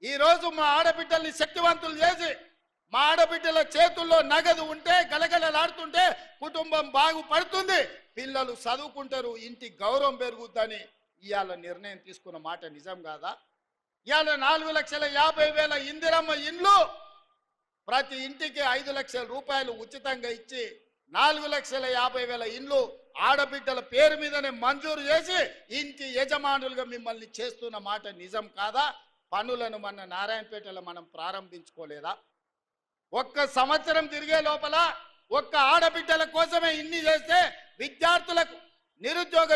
ఈరోజు మా ఆడబిడ్డల్ని శక్తివంతులు చేసి మా ఆడబిడ్డల చేతుల్లో నగదు ఉంటే గలగలలాడుతుంటే కుటుంబం బాగుపడుతుంది, పిల్లలు చదువుకుంటారు, ఇంటి గౌరవం పెరుగుతుందని ఇవాళ నిర్ణయం తీసుకున్న మాట నిజం కాదా? ఇవాళ 4,50,000 ఇందిరమ్మ ఇండ్లు ప్రతి ఇంటికి 5 లక్షల రూపాయలు ఉచితంగా ఇచ్చి 4,50,000 ఇండ్లు ఆడబిడ్డల పేరు మీదనే మంజూరు చేసి ఇంటి యజమానులుగా మిమ్మల్ని చేస్తున్న మాట నిజం కాదా? పనులను మన నారాయణపేటలో మనం ప్రారంభించుకోలేదా? ఒక్క సంవత్సరం తిరిగే లోపల ఒక్క ఆడబిడ్డల కోసమే ఇన్ని చేస్తే విద్యార్థులకు నిరుద్యోగ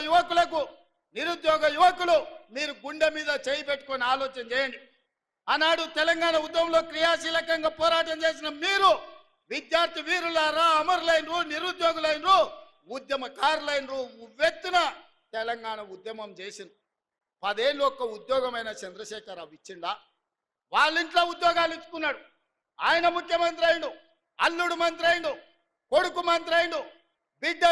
యువకులు మీరు గుండె మీద చేయి పెట్టుకొని ఆలోచన చేయండి. ఆనాడు తెలంగాణ ఉద్యమంలో క్రియాశీలకంగా పోరాటం చేసిన మీరు విద్యార్థి వీరులారా, అమరులైనరు, నిరుద్యోగులైనరు, ఉద్యమకారులైనరు, ఉవ్వెత్తున తెలంగాణ ఉద్యమం చేసిన 10 ఏళ్ళు ఒక్క ఉద్యోగమైన చంద్రశేఖరరావు ఇచ్చిండా? వాళ్ళ ఇంట్లో ఉద్యోగాలు ఇచ్చుకున్నాడు. ఆయన ముఖ్యమంత్రి అయిండు, అల్లుడు మంత్రి అయిండు, కొడుకు మంత్రి అయిండు, బిడ్డ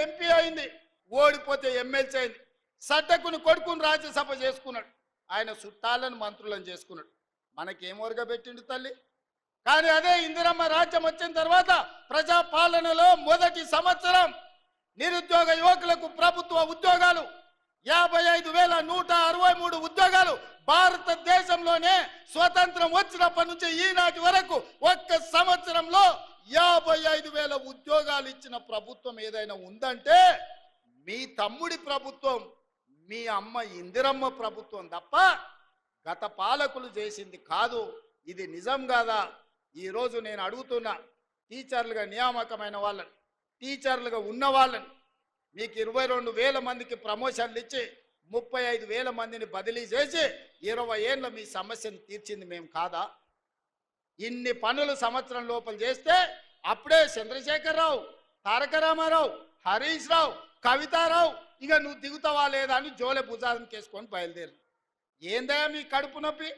ఎంపీ అయింది, ఓడిపోతే ఎమ్మెల్సీ అయింది, సడ్డకుని కొడుకుని రాజ్యసభ చేసుకున్నాడు, ఆయన చుట్టాలను మంత్రులను చేసుకున్నాడు. మనకేం ఒరగబెట్టిండు తల్లి? కానీ అదే ఇందిరమ్మ రాజ్యం వచ్చిన తర్వాత ప్రజాపాలనలో మొదటి సంవత్సరం నిరుద్యోగ యువకులకు ప్రభుత్వ ఉద్యోగాలు 55,163 ఉద్యోగాలు. భారతదేశంలోనే స్వతంత్రం వచ్చినప్పటి నుంచి ఈనాటి వరకు ఒక్క సంవత్సరంలో 55,000 ఉద్యోగాలు ఇచ్చిన ప్రభుత్వం ఏదైనా ఉందంటే మీ తమ్ముడి ప్రభుత్వం, మీ అమ్మ ఇందిరమ్మ ప్రభుత్వం తప్ప గత పాలకులు చేసింది కాదు. ఇది నిజం కాదా? ఈరోజు నేను అడుగుతున్నా, టీచర్లుగా నియామకమైన వాళ్ళని, టీచర్లుగా ఉన్న వాళ్ళని, మీకు 22,000 మందికి ప్రమోషన్లు ఇచ్చి 35,000 మందిని బదిలీ చేసి 20 ఏళ్ళ మీ సమస్యను తీర్చింది మేము కాదా? ఇన్ని పనులు సంవత్సరం లోపల చేస్తే అప్పుడే చంద్రశేఖరరావు, తారక రామారావు, హరీష్ రావు, కవితారావు ఇక నువ్వు దిగుతావా లేదా అని జోలె భుజాలను కేసుకొని బయలుదేరు. ఏందా మీ కడుపు నొప్పి?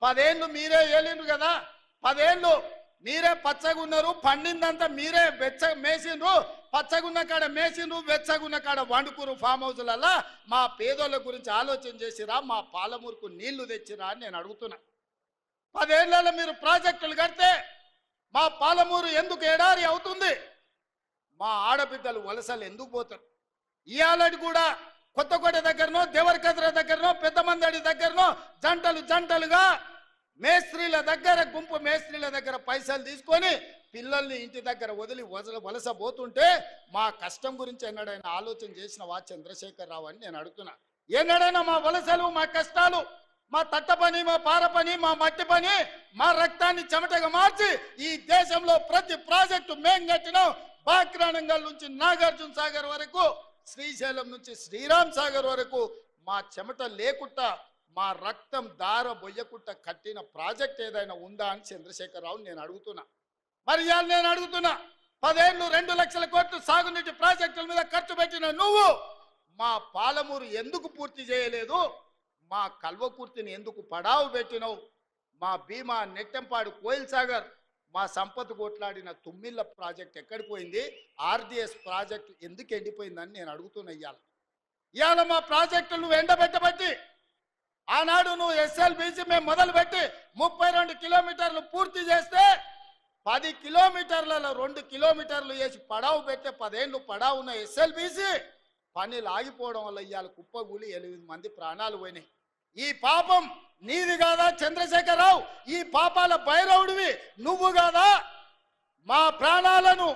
10 ఏళ్ళు మీరే ఏలిండ్రు కదా, 10 ఏళ్ళు మీరే పచ్చగున్నారు, పండిందంతా మీరే మేసిండ్రు, పచ్చగున్న కాడ మేసిండ్రు, వెచ్చగున్న కాడ వండుకురు ఫామ్ హౌస్లల్లా. మా పేదోళ్ళ గురించి ఆలోచన చేసిరా? మా పాలమూరుకు నీళ్లు తెచ్చిరా అని నేను అడుగుతున్నా. 10 ఏళ్లలో మీరు ప్రాజెక్టులు కడితే మా పాలమూరు ఎందుకు ఎడారి అవుతుంది? మా ఆడబిడ్డలు వలసలు ఎందుకు పోతారు? ఇయాలటి కూడా కొత్తకోట దగ్గరనో, దేవరకద్ర దగ్గరనో, పెద్దమందడి దగ్గరనో జంటలుగా మేస్త్రీల దగ్గర, గుంపు మేస్త్రీల దగ్గర పైసలు తీసుకొని పిల్లల్ని ఇంటి దగ్గర వదిలి వలస పోతుంటే మా కష్టం గురించి ఎన్నడైనా ఆలోచన చేసినవా చంద్రశేఖరరావు అని నేను అడుగుతున్నా. ఎన్నడైనా మా వలసలు, మా కష్టాలు, మా తట్ట పని, మా పార పని, మా మట్టి పని, మా రక్తాన్ని చెమటగా మార్చి ఈ దేశంలో ప్రతి ప్రాజెక్టు మేం కట్టినాం. బాక్రానంగల్ నుంచి నాగార్జున సాగర్ వరకు, శ్రీశైలం నుంచి శ్రీరామ్ సాగర్ వరకు మా చెమట లేకుండా, మా రక్తం దార బొయ్యకుట్ట కట్టిన ప్రాజెక్ట్ ఏదైనా ఉందా అని చంద్రశేఖరరావు నేను అడుగుతున్నా. మరి ఇవాళ నేను అడుగుతున్నా, 10 ఏళ్ళు 2 లక్షల కోట్లు సాగునీటి ప్రాజెక్టుల మీద ఖర్చు పెట్టిన నువ్వు మా పాలమూరు ఎందుకు పూర్తి చేయలేదు? మా కల్వకుర్తిని ఎందుకు పడావు పెట్టినవు? మా భీమా, నెట్టెంపాడు, కోయిల్ సాగర్, మా సంపద కొట్లాడిన తుమ్మిళ్ళ ప్రాజెక్ట్ ఎక్కడికి పోయింది? ఆర్డిఎస్ ప్రాజెక్ట్ ఎందుకు ఎండిపోయిందని నేను అడుగుతున్నా. ఇవాళ మా ప్రాజెక్టులు నువ్వు ఎండబెట్టబట్టి, ఆనాడు నువ్వు ఎస్ఎల్బీసీ మేము మొదలుపెట్టి 32 కిలోమీటర్లు పూర్తి చేస్తే 10 కిలోమీటర్లలో 2 కిలోమీటర్లు వేసి పడావు పెట్టే 10 ఏళ్ళు పడావు ఉన్న ఎస్ఎల్బీసీ పనులు ఆగిపోవడం వల్ల ఇవాళ కుప్పగూలి 8 మంది ప్రాణాలు పోయినాయి. ఈ పాపం నీది కాదా చంద్రశేఖరరావు? ఈ పాపాల భైరవుడివి నువ్వు కాదా? మా ప్రాణాలను,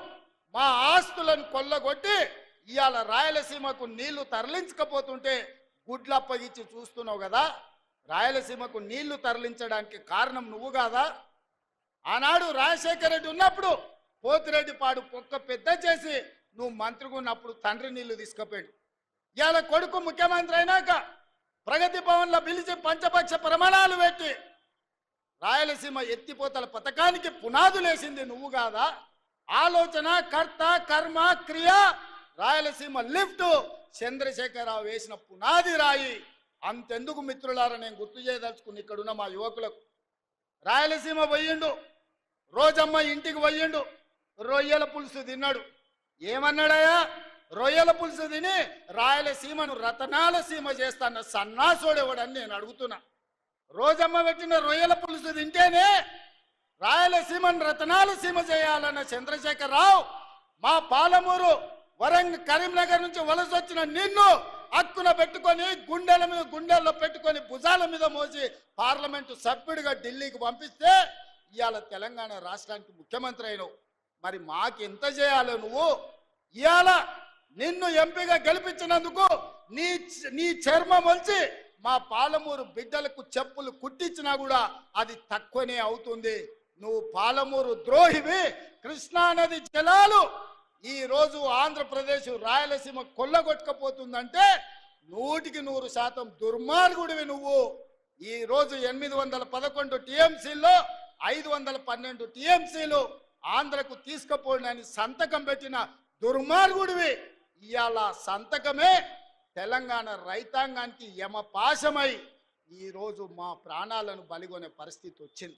మా ఆస్తులను కొల్లగొట్టి ఇవాళ రాయలసీమకు నీళ్లు తరలించకపోతుంటే గుడ్లప్పగిచ్చి చూస్తున్నావు కదా. రాయలసీమకు నీళ్లు తరలించడానికి కారణం నువ్వు కాదా? ఆనాడు రాజశేఖర రెడ్డి ఉన్నప్పుడు పోతిరెడ్డి పాడు పొక్క పెద్ద చేసి నువ్వు మంత్రిగా ఉన్నప్పుడు తండ్రి నీళ్లు తీసుకుపోయాడు. ఇవాళ కొడుకు ముఖ్యమంత్రి అయినాక ప్రగతి భవన్లో పిలిచి పంచపక్ష ప్రమాణాలు పెట్టి రాయలసీమ ఎత్తిపోతల పథకానికి పునాదులేసింది నువ్వు కాదా? ఆలోచన, కర్త, కర్మ, క్రియ, రాయలసీమ లిఫ్ట్ చంద్రశేఖరరావు వేసిన పునాది రాయి. అంతెందుకు మిత్రులారా, నేను గుర్తు చేయదలుచుకుని ఇక్కడున్న మా యువకులకు, రాయలసీమ పోయిండు, రోజమ్మ ఇంటికి పోయిండు, రొయ్యల పులుసు తిన్నాడు. ఏమన్నాడయా? రొయ్యల పులుసు తిని రాయలసీమను రతనాల సీమ చేస్తాన్న సన్నాసోడేవాడని నేను అడుగుతున్నా. రోజమ్మ పెట్టిన రొయ్యల పులుసు తింటేనే రాయలసీమను రతనాల సీమ చేయాలన్న చంద్రశేఖరరావు మా పాలమూరు కరీంనగర్ నుంచి వలస వచ్చిన నిన్ను హక్కున పెట్టుకొని గుండెల మీద గుండెల్లో పెట్టుకొని భుజాల మీద మోసి పార్లమెంటు సభ్యుడిగా ఢిల్లీకి పంపిస్తే ఇవాళ తెలంగాణ రాష్ట్రానికి ముఖ్యమంత్రి అయినవు. మరి మాకెంత చేయాలి నువ్వు? ఇవాళ నిన్ను ఎంపీగా గెలిపించినందుకు నీ చర్మం వచ్చి మా పాలమూరు బిడ్డలకు చెప్పులు కుట్టించినా కూడా అది తక్కువనే అవుతుంది. నువ్వు పాలమూరు ద్రోహివి. కృష్ణా నది జలాలు ఈ రోజు ఆంధ్రప్రదేశ్ రాయలసీమ కొల్లగొట్టకపోతుందంటే 100% దుర్మార్గుడివి నువ్వు. ఈ రోజు 811 టీఎంసీల్లో 512 టీఎంసీలు ఆంధ్రకు తీసుకుపోయినని సంతకం పెట్టిన దుర్మార్గుడివి. ఇవాళ సంతకమే తెలంగాణ రైతాంగానికి యమపాశమై ఈరోజు మా ప్రాణాలను బలిగొనే పరిస్థితి వచ్చింది.